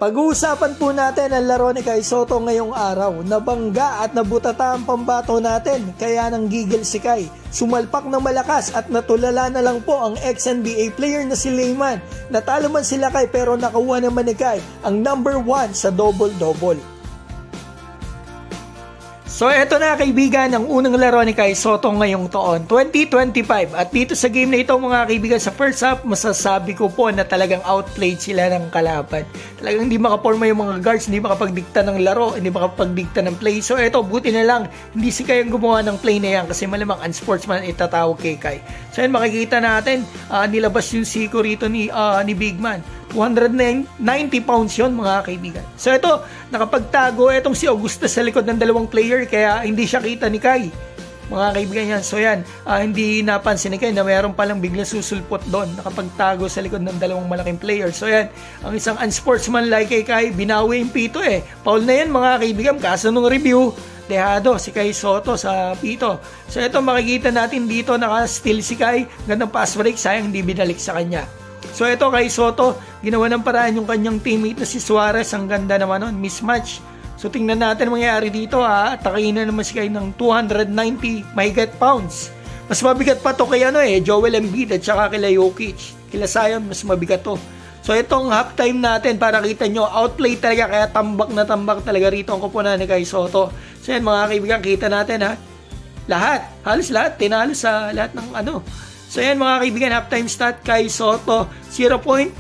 Pag-uusapan po natin ang laro ni Kai Sotto ngayong araw. Nabangga at nabutata ang pambato natin, kaya nang gigil si Kai. Sumalpak ng malakas at natulala na lang po ang ex-NBA player na si Layman. Natalo man sila Kai pero nakuha naman ni Kai ang number 1 sa double-double. So eto na kaibigan ang unang laro ni Kai Sotto ngayong taon 2025 at dito sa game na ito mga kaibigan sa first half masasabi ko po na talagang outplayed sila ng kalaban. Talagang hindi makaporma yung mga guards, hindi makapagdikta ng laro, hindi makapagdikta ng play. So eto buti na lang hindi si Kai ang gumawa ng play na yan kasi malamang unsportsman itatawag kay Kai. So yan makikita natin nilabas yung siko rito ni Big Man. 290 pounds yun mga kaibigan. So ito, nakapagtago itong si Augusta sa likod ng dalawang player kaya hindi siya kita ni Kai. Mga kaibigan yan. So yan, hindi napansin ni Kai na mayroon palang biglang susulpot doon. Nakapagtago sa likod ng dalawang malaking player. So yan, ang isang unsportsmanlike kay Kai, binawi yung pito eh. Foul na yan mga kaibigan. Kaso nung review, dehado si Kai Sotto sa pito. So ito makikita natin dito naka-steal si Kai. Gandang pass break, sayang hindi binalik sa kanya. So ito Kai Sotto, ginawa ng paraan yung kanyang teammate na si Suarez. Ang ganda naman nun, mismatch. So tingnan natin mangyayari dito Atakin na naman si Kai ng 290 mahigit pounds. Mas mabigat pa to kay Joel Embiid at saka kila Jokic. Kila Zion, mas mabigat to. So itong halftime natin para kita nyo, outplay talaga kaya tambak na tambak talaga rito ang kupunan ni Kai Sotto. So yan mga kaibigan, kita natin lahat, halos lahat, tinalo sa lahat ng So yan mga kaibigan, halftime stat Kai Sotto 0.1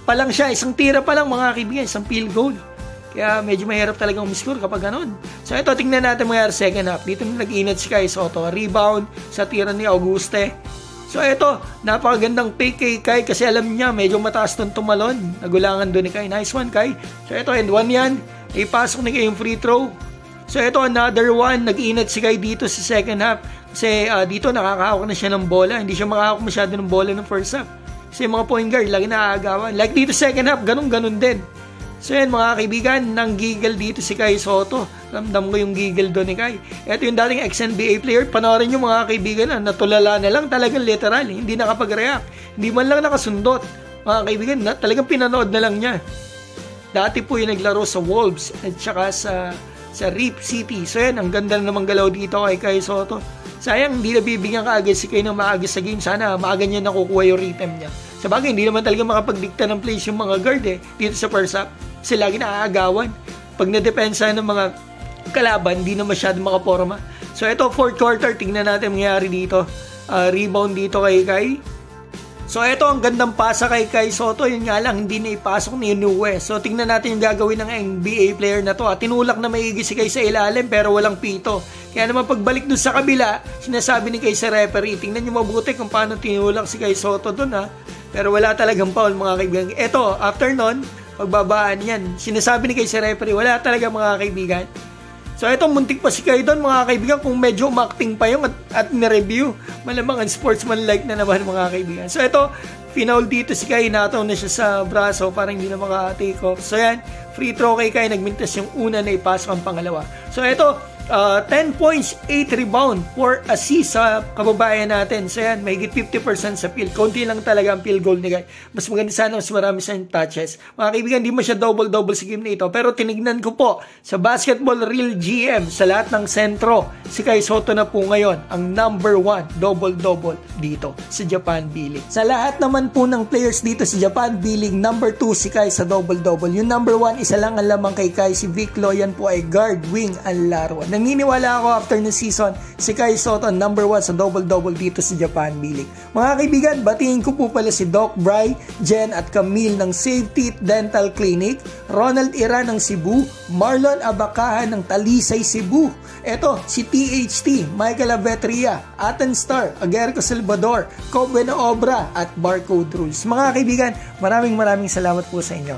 pa lang siya, isang tira pa lang mga kaibigan, isang field goal. Kaya medyo mahirap talagang umiscore kapag ganun. So ito, tingnan natin mga second half. Dito na nag-inat si Kai Sotto, rebound sa tira ni Auguste. So ito, napakagandang pick kay Kai kasi alam niya medyo mataas tong tumalon. Nagulangan doon ni Kai. Nice one Kai. So ito, and one yan. Ipasok ni Kai yung free throw. So ito, another one. Nag-inat si Kai dito sa second half. Kasi dito nakakahawak na siya ng bola. Hindi siya makahawak masyado ng bola ng first half. Kasi mga point guard, lagi naaagawan. Like dito second half, ganun din. So yan mga kaibigan, nang giggle dito si Kai Sotto. Ramdam ko yung giggle doon ni Kai. Ito yung dating ex-NBA player. Panoorin nyo mga kaibigan natulala na lang talagang literal. Hindi nakapag-react. Hindi man lang nakasundot. Mga kaibigan, talagang pinanood na lang niya. Dati po yung naglaro sa Wolves at saka sa Rip City. So yan, ang ganda na naman galaw dito kay Kai Sotto. Sayang, hindi nabibigyan kaagad si Kai ng maaga sa game. Sana maaga niya nakukuha yung rhythm niya. Sa bagay, hindi naman talaga makapagdikta ng plays yung mga guard dito sa first half. Kasi lagi naaagawan. Pag nadepensa ng mga kalaban, hindi na masyado makaporma. So ito, fourth quarter, tingnan natin mangyayari dito. Rebound dito kay Kai. So ito, ang gandang pasa kay Kai Sotto. Yun nga lang, hindi na ipasok ni Inoue. So tingnan natin yung gagawin ng NBA player na to. Tinulak na maigi si Kai sa ilalim pero walang pito. Kaya naman pagbalik dun sa kabila, sinasabi ni Kai sa referee, tingnan nyo mabuti kung paano tinulak si Kai Sotto dun Pero wala talagang foul mga kaibigan. Ito, after nun, pagbabaan yan. Sinasabi ni Kai sa referee, wala talaga mga kaibigan. So ito, muntik pa si Kai doon mga kaibigan kung medyo umakting pa yung at na-review. Malamang ang sportsman-like na naman mga kaibigan. So ito, finaul dito si Kai, nataw na siya sa braso para hindi na maka-take off. So yan, free throw kay Kai, nagmintas yung una na ipasok ang pangalawa. So ito, 10 points, 8 rebound, 4 assist sa kababayan natin. So yan, mahigit 50% sa field. Konti lang talaga ang field goal ni Kai. Mas maganda sana, mas marami sa touches. Mga kaibigan, di mo siya double-double sa game na ito. Pero tinignan ko po sa Basketball Real GM, sa lahat ng sentro, si Kai Sotto na po ngayon ang number 1 double-double dito sa Japan B-League. Sa lahat naman po ng players dito sa Japan B-League, number 2 si Kai sa double-double. Yung number 1, isa lang ang lamang kay Kai, si Vic Lo. Yan po ay guard, wing, ang laruan. Naniniwala ako after the season, si Kai Sotto number 1 sa double-double dito sa Japan B-League. Mga kaibigan, batiin ko po pala si Doc Bry, Jen at Camille ng Save Teeth Dental Clinic, Ronald Ira ng Cebu, Marlon Abakahan ng Talisay, Cebu. Eto, si THT, Michael Avetria, Aten Star, Aguerco Salvador, Cob Buena Obra at Barcode Rules. Mga kaibigan, maraming salamat po sa inyo.